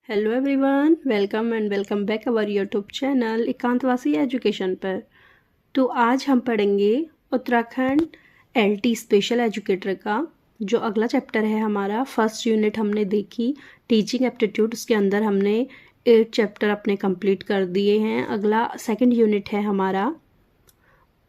Hello everyone, welcome back our YouTube channel Ekantvasi education पर। तो आज हम पढ़ेंगे उत्तराखंड एलटी स्पेशल एजुकेटर का जो अगला चैप्टर है हमारा। फर्स्ट यूनिट हमने देखी टीचिंग एप्टीट्यूड, उसके अंदर हमने 8 चैप्टर अपने कंप्लीट कर दिए हैं। अगला सेकंड यूनिट है हमारा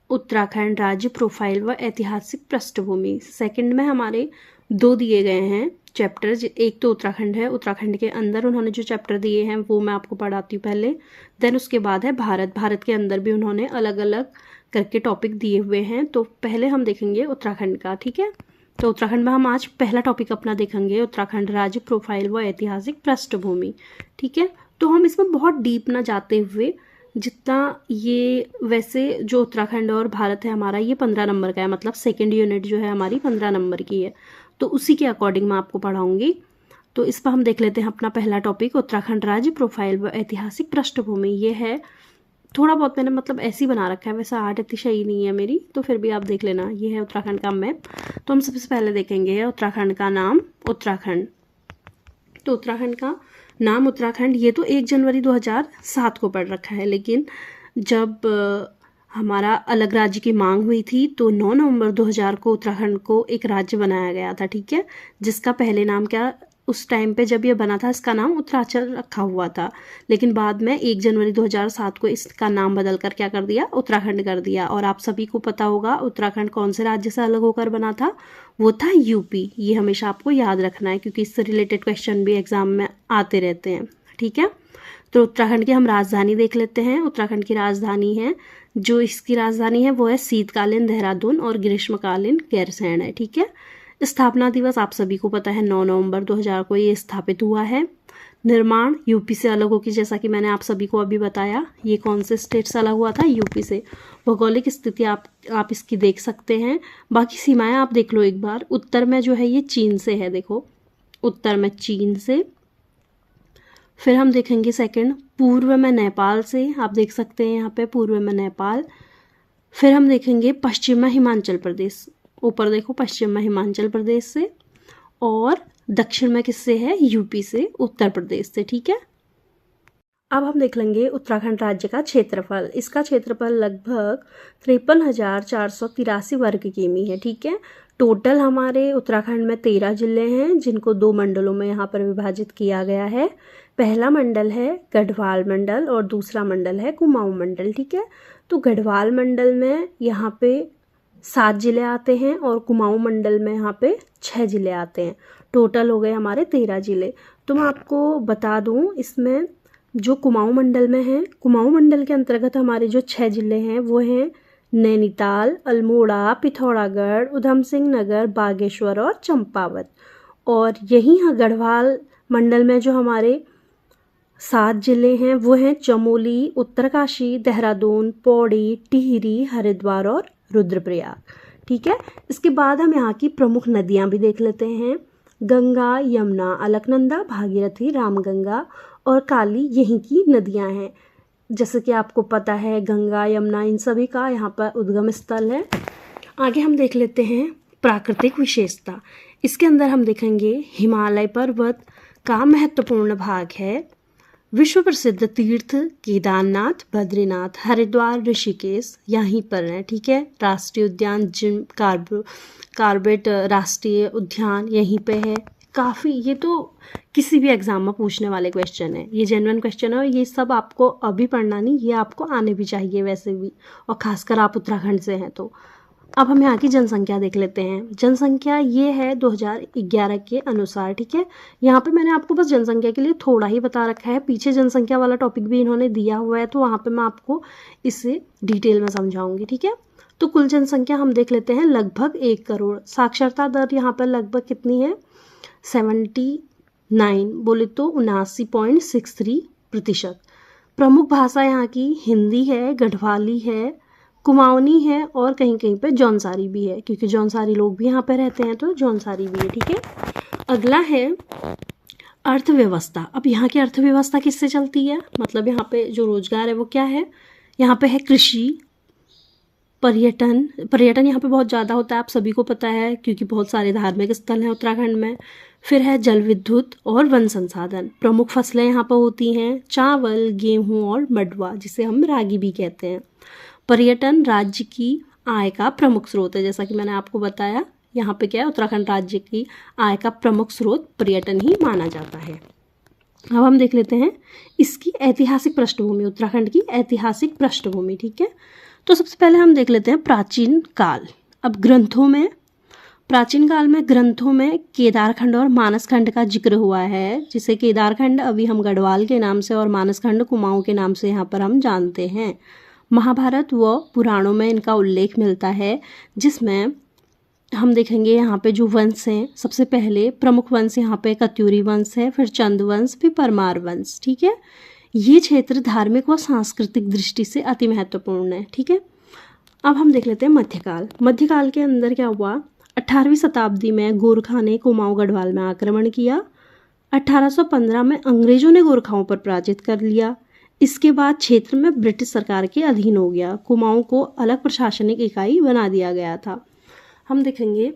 उत्तराखंड राज्य प्रोफाइल व ऐतिहासिक पृष्ठभूमि। सेकंड में हमारे 2 दिए गए हैं चैप्टर, एक तो उत्तराखंड है, उत्तराखंड के अंदर उन्होंने जो चैप्टर दिए हैं वो मैं आपको पढ़ाती हूँ पहले। देन उसके बाद है भारत के अंदर भी उन्होंने अलग अलग करके टॉपिक दिए हुए हैं। तो पहले हम देखेंगे उत्तराखंड का, ठीक है। तो उत्तराखंड में हम आज पहला टॉपिक अपना देखेंगे उत्तराखंड राज्य प्रोफाइल व ऐतिहासिक पृष्ठभूमि, ठीक है। तो हम इसमें बहुत डीप ना जाते हुए, जितना ये वैसे जो उत्तराखंड और भारत है हमारा ये 15 नंबर का है, मतलब सेकेंड यूनिट जो है हमारी 15 नंबर की है, तो उसी के अकॉर्डिंग मैं आपको पढ़ाऊंगी। तो इस पर हम देख लेते हैं अपना पहला टॉपिक उत्तराखंड राज्य प्रोफाइल व ऐतिहासिक पृष्ठभूमि। ये है थोड़ा बहुत मैंने मतलब ऐसे ही बना रखा है, वैसे आर्ट इतनी सही नहीं है मेरी, तो फिर भी आप देख लेना। ये है उत्तराखंड का मैप। तो हम सबसे पहले देखेंगे उत्तराखंड का नाम उत्तराखंड। तो उत्तराखंड का नाम उत्तराखंड ये तो 1 जनवरी 2007 को पढ़ रखा है, लेकिन जब हमारा अलग राज्य की मांग हुई थी तो 9 नवंबर 2000 को उत्तराखंड को एक राज्य बनाया गया था, ठीक है। जिसका पहले नाम क्या, उस टाइम पे जब ये बना था इसका नाम उत्तरांचल रखा हुआ था, लेकिन बाद में 1 जनवरी 2007 को इसका नाम बदल कर क्या कर दिया, उत्तराखंड कर दिया। और आप सभी को पता होगा उत्तराखंड कौन से राज्य से अलग होकर बना था, वो था यूपी। ये हमेशा आपको याद रखना है क्योंकि इससे रिलेटेड क्वेश्चन भी एग्जाम में आते रहते हैं, ठीक है। तो उत्तराखंड की हम राजधानी देख लेते हैं। उत्तराखंड की राजधानी है, जो इसकी राजधानी है वो है शीतकालीन देहरादून और ग्रीष्मकालीन गैरसैंण है, ठीक है। स्थापना दिवस आप सभी को पता है 9 नवंबर 2000 को ये स्थापित हुआ है। निर्माण यूपी से अलग होकर, जैसा कि मैंने आप सभी को अभी बताया, ये कौन से स्टेट से अलग हुआ था, यूपी से। भौगोलिक स्थिति आप इसकी देख सकते हैं। बाकी सीमाएं आप देख लो एक बार। उत्तर में जो है ये चीन से है, देखो उत्तर में चीन से। फिर हम देखेंगे सेकंड पूर्व में नेपाल से, आप देख सकते हैं यहाँ पे पूर्व में नेपाल। फिर हम देखेंगे पश्चिम में हिमाचल प्रदेश, ऊपर देखो पश्चिम में हिमाचल प्रदेश से। और दक्षिण में किससे है, यूपी से, उत्तर प्रदेश से, ठीक है। अब हम देख लेंगे उत्तराखंड राज्य का क्षेत्रफल। इसका क्षेत्रफल लगभग 53,483 वर्ग किमी है, ठीक है। टोटल हमारे उत्तराखंड में 13 जिले हैं, जिनको 2 मंडलों में यहाँ पर विभाजित किया गया है। पहला मंडल है गढ़वाल मंडल और दूसरा मंडल है कुमाऊं मंडल, ठीक है। तो गढ़वाल मंडल में यहाँ पे 7 जिले आते हैं और कुमाऊं मंडल में यहाँ पे 6 जिले आते हैं। टोटल हो गए हमारे 13 जिले। तो मैं आपको बता दूं, इसमें जो कुमाऊं मंडल में है, कुमाऊं मंडल के अंतर्गत हमारे जो 6 जिले हैं वो हैं नैनीताल, अल्मोड़ा, पिथौरागढ़, उधम सिंह नगर, बागेश्वर और चंपावत। और यहीं गढ़वाल मंडल में जो हमारे 7 जिले हैं वो हैं चमोली, उत्तरकाशी, देहरादून, पौड़ी, टिहरी, हरिद्वार और रुद्रप्रयाग, ठीक है। इसके बाद हम यहाँ की प्रमुख नदियाँ भी देख लेते हैं। गंगा, यमुना, अलकनंदा, भागीरथी, रामगंगा और काली यहीं की नदियाँ हैं। जैसे कि आपको पता है गंगा, यमुना इन सभी का यहाँ पर उद्गम स्थल है। आगे हम देख लेते हैं प्राकृतिक विशेषता। इसके अंदर हम देखेंगे हिमालय पर्वत का महत्वपूर्ण भाग है। विश्व प्रसिद्ध तीर्थ केदारनाथ, बद्रीनाथ, हरिद्वार, ऋषिकेश यहीं पर है, ठीक है। राष्ट्रीय उद्यान जिम कार्बेट राष्ट्रीय उद्यान यहीं पे है। काफ़ी, ये तो किसी भी एग्जाम में पूछने वाले क्वेश्चन है, ये जेन्युइन क्वेश्चन है। और ये सब आपको अभी पढ़ना नहीं, ये आपको आने भी चाहिए वैसे भी, और खासकर आप उत्तराखंड से हैं तो। अब हम यहाँ की जनसंख्या देख लेते हैं। जनसंख्या ये है 2011 के अनुसार, ठीक है। यहाँ पे मैंने आपको बस जनसंख्या के लिए थोड़ा ही बता रखा है, पीछे जनसंख्या वाला टॉपिक भी इन्होंने दिया हुआ है, तो वहाँ पे मैं आपको इसे डिटेल में समझाऊंगी, ठीक है। तो कुल जनसंख्या हम देख लेते हैं लगभग 1 करोड़। साक्षरता दर यहाँ पर लगभग कितनी है, 79, बोले तो 79.63%। प्रमुख भाषा यहाँ की हिंदी है, गढ़वाली है, कुमाऊनी है और कहीं कहीं पे जौनसारी भी है, क्योंकि जौनसारी लोग भी यहाँ पे रहते हैं तो जौनसारी भी है, ठीक है। अगला है अर्थव्यवस्था। अब यहाँ की अर्थव्यवस्था किससे चलती है, मतलब यहाँ पे जो रोजगार है वो क्या है, यहाँ पे है कृषि, पर्यटन यहाँ पे बहुत ज़्यादा होता है, आप सभी को पता है क्योंकि बहुत सारे धार्मिक स्थल हैं उत्तराखंड में। फिर है जल विद्युत और वन संसाधन। प्रमुख फसलें यहाँ पर होती हैं चावल, गेहूँ और मडुआ, जिसे हम रागी भी कहते हैं। पर्यटन राज्य की आय का प्रमुख स्रोत है। जैसा कि मैंने आपको बताया, यहाँ पे क्या है, उत्तराखंड राज्य की आय का प्रमुख स्रोत पर्यटन ही माना जाता है। अब हम देख लेते हैं इसकी ऐतिहासिक पृष्ठभूमि, उत्तराखंड की ऐतिहासिक पृष्ठभूमि। ठीक है, तो सबसे पहले हम देख लेते हैं प्राचीन काल। अब प्राचीन काल में ग्रंथों में केदारखंड और मानसखंड का जिक्र हुआ है, जिसे केदारखंड अभी हम गढ़वाल के नाम से और मानसखंड कुमाऊं के नाम से यहाँ पर हम जानते हैं। महाभारत व पुराणों में इनका उल्लेख मिलता है, जिसमें हम देखेंगे यहाँ पे जो वंश हैं, सबसे पहले प्रमुख वंश यहाँ पे कत्यूरी वंश है, फिर चंद वंश, फिर परमार वंश। ठीक है, ये क्षेत्र धार्मिक व सांस्कृतिक दृष्टि से अति महत्वपूर्ण है। ठीक है, अब हम देख लेते हैं मध्यकाल। मध्यकाल के अंदर क्या हुआ, 18वीं शताब्दी में गोरखा ने कुमाऊं गढ़वाल में आक्रमण किया। 1815 में अंग्रेजों ने गोरखाओं पर पराजित कर लिया। इसके बाद क्षेत्र में ब्रिटिश सरकार के अधीन हो गया। कुमाऊं को अलग प्रशासनिक इकाई बना दिया गया था। हम देखेंगे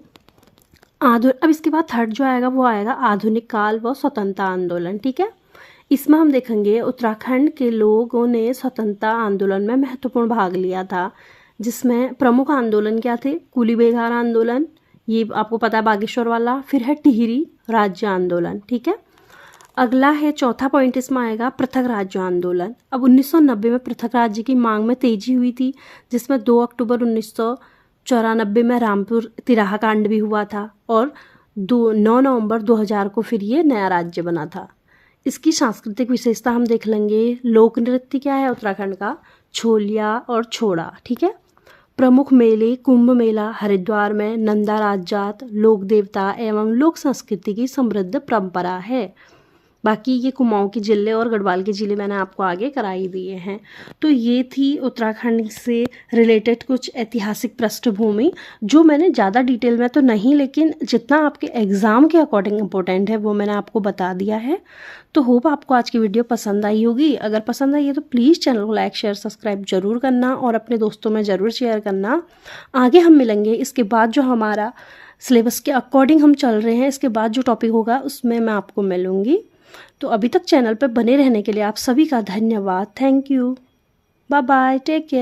अब इसके बाद थर्ड जो आएगा वो आएगा आधुनिक काल व स्वतंत्रता आंदोलन। ठीक है, इसमें हम देखेंगे उत्तराखंड के लोगों ने स्वतंत्रता आंदोलन में महत्वपूर्ण भाग लिया था, जिसमें प्रमुख आंदोलन क्या थे, कुली बेगार आंदोलन, ये आपको पता है बागेश्वर वाला, फिर है टिहरी राज्य आंदोलन। ठीक है, अगला है चौथा पॉइंट इसमें आएगा पृथक राज्य आंदोलन। अब 1990 में पृथक राज्य की मांग में तेजी हुई थी, जिसमें 2 अक्टूबर 1994 में रामपुर तिराहा कांड भी हुआ था और 9 नवंबर 2000 को फिर ये नया राज्य बना था। इसकी सांस्कृतिक विशेषता हम देख लेंगे। लोक नृत्य क्या है उत्तराखंड का, छोलिया और छोड़ा। ठीक है, प्रमुख मेले कुंभ मेला हरिद्वार में, नंदा राजजात, लोक देवता एवं लोक संस्कृति की समृद्ध परंपरा है। बाकी ये कुमाऊं के जिले और गढ़वाल के जिले मैंने आपको आगे कराई दिए हैं। तो ये थी उत्तराखंड से रिलेटेड कुछ ऐतिहासिक पृष्ठभूमि, जो मैंने ज़्यादा डिटेल में तो नहीं, लेकिन जितना आपके एग्ज़ाम के अकॉर्डिंग इम्पोर्टेंट है वो मैंने आपको बता दिया है। तो होप आपको आज की वीडियो पसंद आई होगी। अगर पसंद आई है तो प्लीज़ चैनल को लाइक शेयर सब्सक्राइब जरूर करना और अपने दोस्तों में ज़रूर शेयर करना। आगे हम मिलेंगे इसके बाद, जो हमारा सिलेबस के अकॉर्डिंग हम चल रहे हैं, इसके बाद जो टॉपिक होगा उसमें मैं आपको मिलूँगी। तो अभी तक चैनल पर बने रहने के लिए आप सभी का धन्यवाद। Thank you, bye bye, take care.